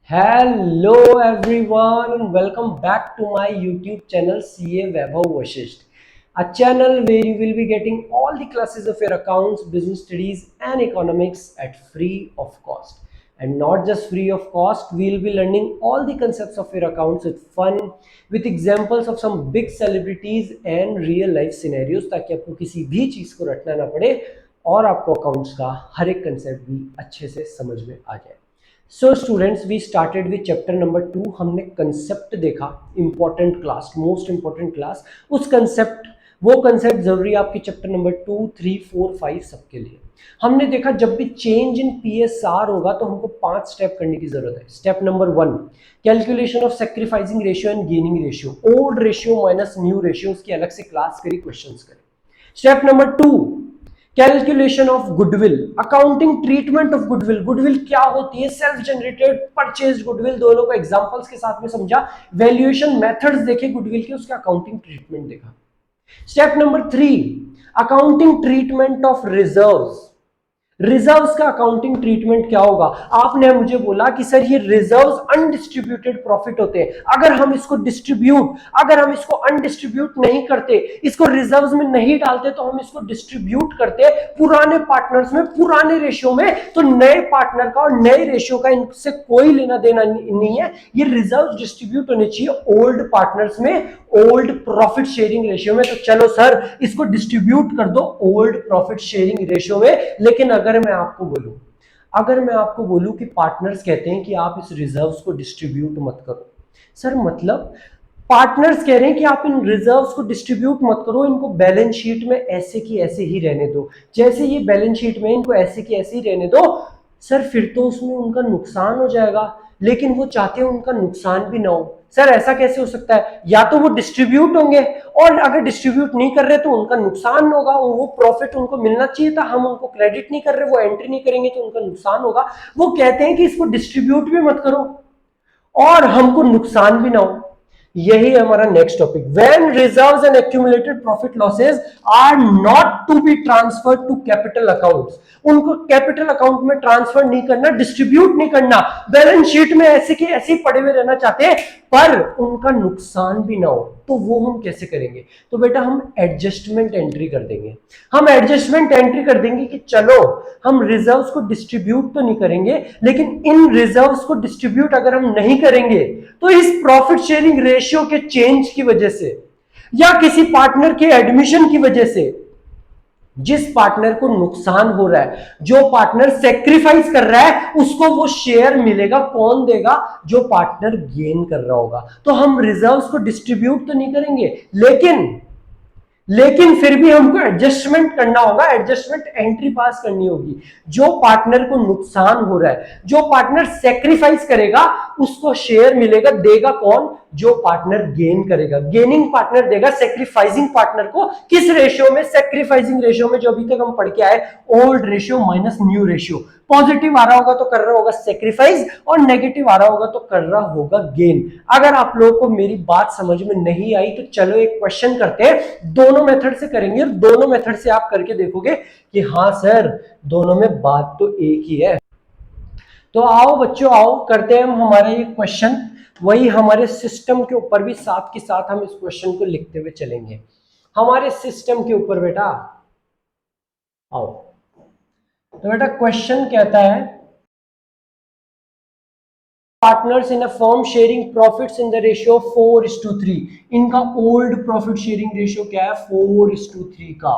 Hello everyone and welcome back to my YouTube channel CA Vaibhav Vashisht, a channel where you will be getting all the classes of your accounts, business studies and economics at free of cost. And not just free of cost, we will be learning all the concepts of your accounts with fun, with examples of some big celebrities and real life scenarios ताकि आपको किसी भी चीज को रटना ना पड़े और आपको अकाउंट्स का हर एक कंसेप्ट भी अच्छे से समझ में आ जाए। So students we started with chapter number 2। हमने कंसेप्ट देखा, important class, most important class. उस कंसेप्ट वो कंसेप्ट जरूरी है आपके चैप्टर नंबर 2, 3, 4, 5 सबके लिए। हमने देखा जब भी चेंज इन पीएसआर होगा तो हमको 5 स्टेप करने की जरूरत है। Step number 1, calculation of sacrificing ratio and gaining ratio, old ratio minus new ratio की अलग से क्लास करी, क्वेश्चंस करें। Step number 2, calculation of goodwill, accounting treatment of goodwill. Goodwill क्या होती है, सेल्फ जनरेटेड, परचेज्ड गुडविल, दोनों को एग्जांपल्स के साथ में समझा। वैल्यूएशन मेथड्स देखे गुडविल के, उसका अकाउंटिंग ट्रीटमेंट देखा। Step number 3, accounting treatment of reserves. Reserves का अकाउंटिंग ट्रीटमेंट क्या होगा। आपने मुझे बोला कि सर ये रिजर्व्स अनडिस्ट्रीब्यूटेड प्रॉफिट होते हैं, अगर हम इसको अनडिस्ट्रीब्यूट नहीं करते, इसको रिजर्व्स में नहीं डालते, तो हम इसको डिस्ट्रीब्यूट करते पुराने पार्टनर्स में, पुराने रेशियो में, तो नए पार्टनर का और नए रेशियो का इनसे कोई लेना देना नहीं है। ये रिजर्व डिस्ट्रीब्यूट होने चाहिए ओल्ड पार्टनर्स में, ओल्ड प्रॉफिट शेयरिंग रेशियो में। तो चलो सर इसको डिस्ट्रीब्यूट कर दो ओल्ड प्रॉफिट शेयरिंग रेशियो में। लेकिन अगर मैं आपको बोलूं कि पार्टनर्स कहते हैं कि आप इस रिजर्व्स को डिस्ट्रीब्यूट मत करो, सर मतलब पार्टनर्स कह रहे हैं कि आप इन रिजर्व्स को डिस्ट्रीब्यूट मत करो, इनको बैलेंस शीट में ऐसे की ऐसे ही रहने दो, जैसे ये बैलेंस शीट में इनको ऐसे की ऐसे ही रहने दो। सर फिर तो उसमें उनका नुकसान हो जाएगा, लेकिन वो चाहते हैं उनका नुकसान भी ना हो। सर ऐसा कैसे हो सकता है, या तो वो डिस्ट्रीब्यूट होंगे और अगर डिस्ट्रीब्यूट नहीं कर रहे तो उनका नुकसान होगा, वो प्रॉफिट उनको मिलना चाहिए था, हम उनको क्रेडिट नहीं कर रहे, वो एंट्री नहीं करेंगे तो उनका नुकसान होगा। वो कहते हैं कि इसको डिस्ट्रीब्यूट भी मत करो और हमको नुकसान भी ना हो। यही हमारा next topic, when reserves and accumulated profit losses are not to be transferred to capital accounts. उनको कैपिटल अकाउंट में ट्रांसफर नहीं करना, डिस्ट्रीब्यूट नहीं करना, बैलेंस शीट में ऐसे के ऐसे ही पड़े हुए रहना चाहते हैं, पर उनका नुकसान भी ना हो, तो वो हम कैसे करेंगे। तो बेटा हम एडजस्टमेंट एंट्री कर देंगे। हम एडजस्टमेंट एंट्री कर देंगे कि चलो हम रिजर्व्स को डिस्ट्रीब्यूट तो नहीं करेंगे, लेकिन इन रिजर्व्स को डिस्ट्रीब्यूट अगर हम नहीं करेंगे तो इस प्रॉफिट शेयरिंग रेशियो के चेंज की वजह से या किसी पार्टनर के एडमिशन की वजह से जिस पार्टनर को नुकसान हो रहा है, जो पार्टनर सेक्रीफाइस कर रहा है, उसको वो शेयर मिलेगा। कौन देगा, जो पार्टनर गेन कर रहा होगा। तो हम रिजर्व्स को डिस्ट्रीब्यूट तो नहीं करेंगे, लेकिन फिर भी हमको एडजस्टमेंट करना होगा, एडजस्टमेंट एंट्री पास करनी होगी। जो पार्टनर को नुकसान हो रहा है, जो पार्टनर सेक्रीफाइस करेगा, उसको शेयर मिलेगा। देगा कौन, जो पार्टनर गेन करेगा, गेनिंग पार्टनर देगा सेक्रीफाइसिंग पार्टनर को। किस रेशियो में, सेक्रीफाइसिंग रेशियो में, जो अभी तक हम पढ़ के आए, old ratio minus new ratio. Positive आ रहा होगा तो कर रहा होगा सेक्रीफाइस, और नेगेटिव आ रहा होगा तो कर रहा होगा गेन। अगर आप लोगों को मेरी बात समझ में नहीं आई तो चलो एक क्वेश्चन करते हैं, दोनों मेथड से करेंगे और दोनों मेथड से आप करके देखोगे कि हाँ सर दोनों में बात तो एक ही है। तो आओ बच्चों, आओ करते हैं हम हमारा ये क्वेश्चन। वही हमारे सिस्टम के ऊपर भी साथ के साथ हम इस क्वेश्चन को लिखते हुए चलेंगे, हमारे सिस्टम के ऊपर। बेटा आओ, तो बेटा क्वेश्चन कहता है, partners in a firm sharing profits in the ratio 4:3। इनका ओल्ड प्रॉफिट शेयरिंग रेशियो क्या है, 4:3 का।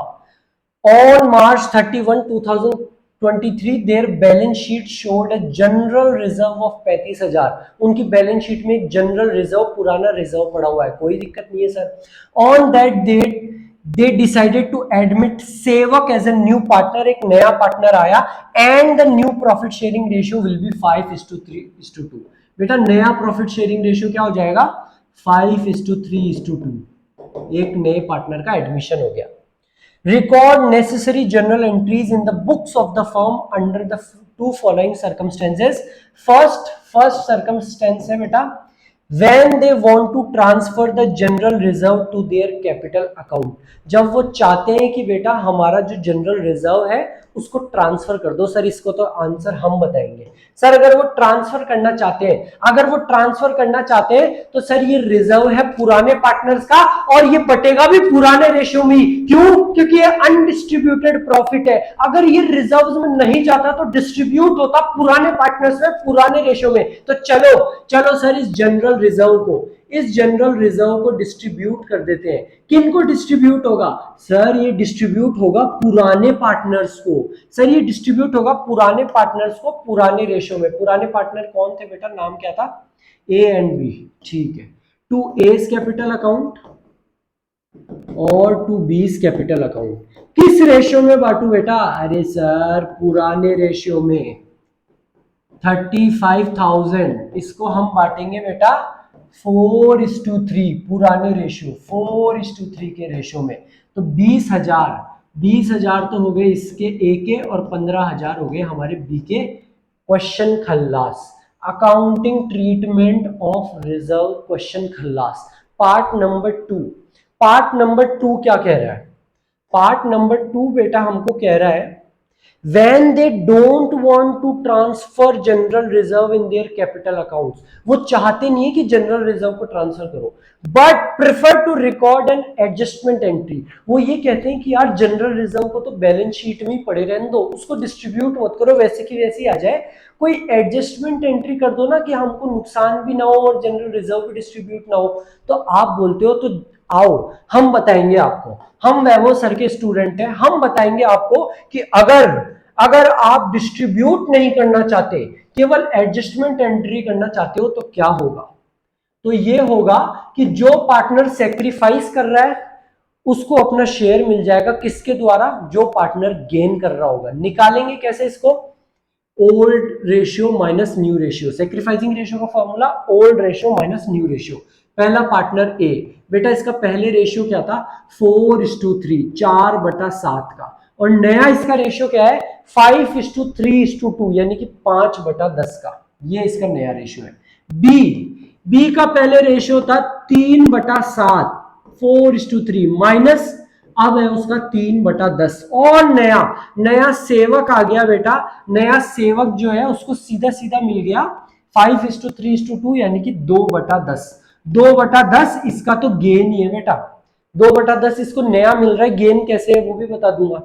On March 31, 2023 their balance sheet showed a general reserve of 35,000। उनकी बैलेंस शीट में एक जनरल रिजर्व, पुराना रिजर्व पड़ा हुआ है, कोई दिक्कत नहीं है sir. On that date they decided to admit सेवक as a new partner, एक नया पार्टनर आया, and the new profit sharing ratio will be 5:3:2। बेटा नया प्रॉफिट शेयरिंग रेशियो क्या हो जाएगा, 5:3:2। एक नए पार्टनर का एडमिशन हो गया। Record necessary journal entries in the books of the firm under the two following circumstances। First circumstance है बेटा, when they want to transfer the general reserve to their capital account, जब वो चाहते हैं कि बेटा हमारा जो जनरल रिजर्व है उसको ट्रांसफर कर दो। सर इसको तो आंसर हम बताएंगे। सर अगर वो ट्रांसफर करना चाहते हैं, अगर वो ट्रांसफर करना चाहते हैं तो सर ये रिजर्व है पुराने पार्टनर्स का और ये बटेगा भी पुराने रेशियो में। क्यों? क्योंकि ये अनडिस्ट्रीब्यूटेड प्रॉफिट है। अगर ये रिजर्व में नहीं जाता तो डिस्ट्रीब्यूट होता पुराने पार्टनर्स में पुराने रेशियो में। तो चलो चलो सर इस जनरल रिजर्व को डिस्ट्रीब्यूट कर देते हैं। किनको डिस्ट्रीब्यूट होगा? सर ये डिस्ट्रीब्यूट होगा पुराने पार्टनर्स को। सर ये डिस्ट्रीब्यूट होगा पुराने पार्टनर्स को पुराने रेशियो में। पुराने पार्टनर कौन थे बेटा? नाम क्या था? A and B. ठीक है, टू एज कैपिटल अकाउंट और टू बीस कैपिटल अकाउंट। किस रेशियो में बांटू बेटा? अरे सर पुराने रेशियो में 35,000 इसको हम बांटेंगे बेटा 4:3 पुराने रेशियो 4:3 के रेशियो में। तो 20,000 तो हो गए इसके ए के और 15,000 हो गए हमारे बी के। क्वेश्चन खल्लास, accounting treatment of reserve question खल्लास, पार्ट नंबर 2। पार्ट नंबर 2 क्या कह रहा है? पार्ट नंबर 2 बेटा हमको कह रहा है when they don't want to transfer general reserve in their capital accounts, वो चाहते नहीं है कि जनरल रिजर्व को ट्रांसफर करो, but prefer to record an adjustment entry. वो ये कहते हैं कि यार जनरल रिजर्व को तो बैलेंस शीट में ही पड़े रहने दो, उसको डिस्ट्रीब्यूट मत करो, वैसे की वैसी आ जाए, कोई एडजस्टमेंट एंट्री कर दो ना कि हमको नुकसान भी ना हो और जनरल रिजर्व भी डिस्ट्रीब्यूट ना हो। तो आप बोलते हो तो आओ हम बताएंगे आपको, हम वैभव सर के स्टूडेंट हैं, हम बताएंगे आपको कि अगर आप डिस्ट्रीब्यूट नहीं करना चाहते, केवल एडजस्टमेंट एंट्री करना चाहते हो तो क्या होगा। तो ये होगा कि जो पार्टनर सेक्रीफाइस कर रहा है उसको अपना शेयर मिल जाएगा, किसके द्वारा? जो पार्टनर गेन कर रहा होगा। निकालेंगे कैसे इसको? Old ratio minus new ratio. Sacrificing ratio का formula old ratio minus new ratio. पहला पार्टनर ए, बेटा इसका पहले रेशियो क्या था? 4:3, 4/7 का। और नया इसका रेशियो क्या है? 5:3:2 यानी कि 5/10 का। ये इसका नया रेशियो है। बी का पहले रेशियो था 3/7, 4:3 माइनस अब है उसका 3/10। और नया सेवक आ गया बेटा। नया सेवक जो है उसको सीधा सीधा मिल गया 5:3:2 यानी कि 2/10। 2/10 इसका तो गेन ही है बेटा। 2/10 इसको नया मिल रहा है। गेन कैसे है वो भी बता दूंगा,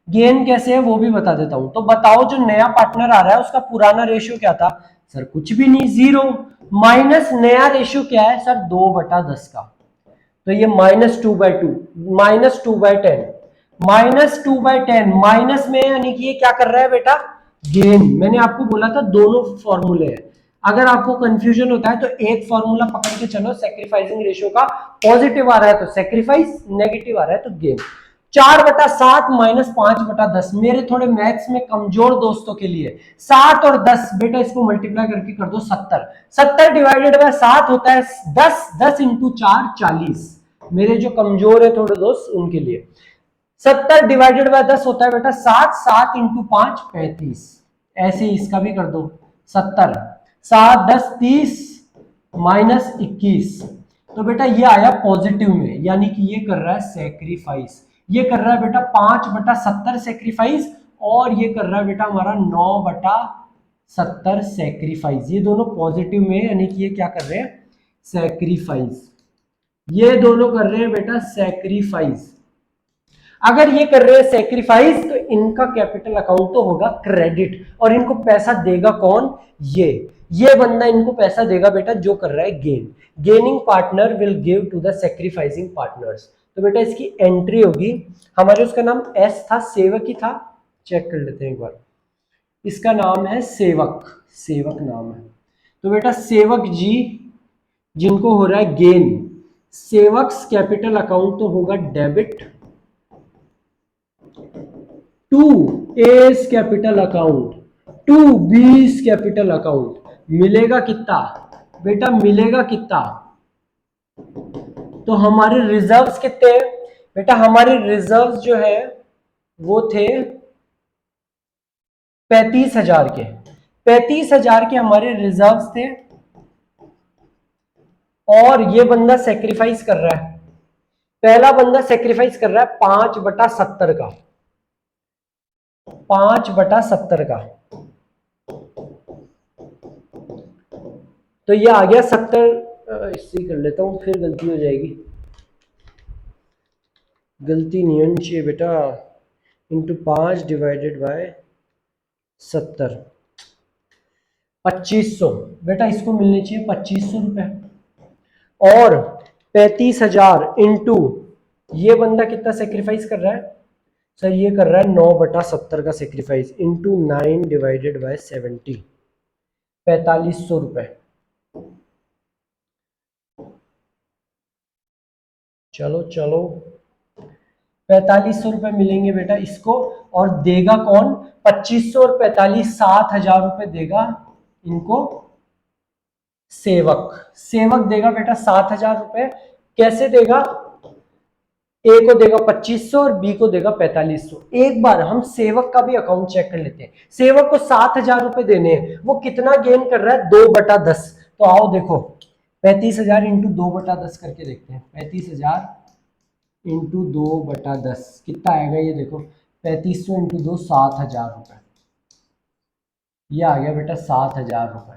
गेन कैसे है वो भी बता देता हूं। तो बताओ जो नया पार्टनर आ रहा है उसका पुराना रेशियो क्या था? सर कुछ भी नहीं, 0, माइनस नया रेशियो क्या है सर? 2/10 का। तो ये -2/2, -2/10, -2/10 माइनस में, यानी कि ये क्या कर रहा है बेटा? गेन। मैंने आपको बोला था दोनों फॉर्मूले हैं। अगर आपको कंफ्यूजन होता है तो एक फॉर्मूला पकड़ के चलो, सेक्रीफाइसिंग रेशियो का पॉजिटिव आ रहा है तो सेक्रीफाइस, नेगेटिव आ रहा है तो गेन। 4/7 माइनस 5/10। मेरे थोड़े मैथ्स में कमजोर दोस्तों के लिए 7 और 10 बेटा इसको मल्टीप्लाई करके कर दो 70। 70 डिवाइडेड बाय 7 होता है 10, 10 इंटू 4 40। मेरे जो कमजोर है थोड़े दोस्त उनके लिए 70 डिवाइडेड बाय 10 होता है बेटा 7, 7 इंटू 5 35। ऐसे ही इसका भी कर दो 70, 7 10 30 माइनस 21। तो बेटा ये आया पॉजिटिव में, यानी कि ये कर रहा है सेक्रीफाइस। ये कर रहा है बेटा 5/70 सेक्रीफाइस और ये कर रहा है बेटा हमारा 9/70 सेक्रीफाइस। ये दोनों पॉजिटिव में, यानी कि ये क्या कर रहे हैं? सेक्रीफाइस। ये दोनों कर रहे हैं बेटा सेक्रीफाइस। अगर ये कर रहे हैं सेक्रीफाइस तो इनका कैपिटल अकाउंट तो होगा क्रेडिट, और इनको पैसा देगा कौन? ये बंदा इनको पैसा देगा बेटा जो कर रहा है gain. Gaining partner will give to the sacrificing partners. तो बेटा इसकी एंट्री होगी हमारे, उसका नाम एस था, सेवक ही था, चेक कर लेते हैं एक बार। इसका नाम है सेवक, सेवक नाम है। तो बेटा सेवक जी जिनको हो रहा है गेन, सेवक्स कैपिटल अकाउंट तो होगा debit to A's capital account to B's capital account. मिलेगा कितना बेटा? मिलेगा कितना? तो हमारे रिजर्व्स कितने हैं बेटा? हमारे रिजर्व्स जो है वो थे 35,000 के। 35,000 के हमारे रिजर्व्स थे। और ये बंदा सेक्रीफाइस कर रहा है, पहला बंदा सेक्रीफाइस कर रहा है 5/70 का, 5/70 का, तो ये आ गया 70। इससे कर लेता हूं, फिर गलती हो जाएगी, गलती नहीं होनी चाहिए बेटा, इंटू 5/70, 2500 बेटा, इसको मिलने चाहिए 2500 रुपए। और 35,000 इंटू, ये बंदा कितना सेक्रीफाइस कर रहा है सर, ये कर रहा है 9/70 का सेक्रीफाइस, इंटू 9/70, 4500 रुपए। चलो चलो, 4500 रुपए मिलेंगे बेटा इसको, और देगा कौन, 2500 और 45, 7,000 रुपए देगा इनको सेवक। सेवक देगा बेटा 7,000 रुपए। कैसे देगा, ए को देगा 2500 और बी को देगा 4500। एक बार हम सेवक का भी अकाउंट चेक कर लेते हैं। सेवक को 7,000 रुपए देने हैं, वो कितना गेन कर रहा है, 2/10। तो आओ देखो, 35,000 इंटू 2/10 करके देखते हैं। 35,000 इंटू 2/10 कितना आएगा, ये देखो, 3500 इंटू 2, 7,000 रुपए। ये आ गया बेटा 7,000 रुपए।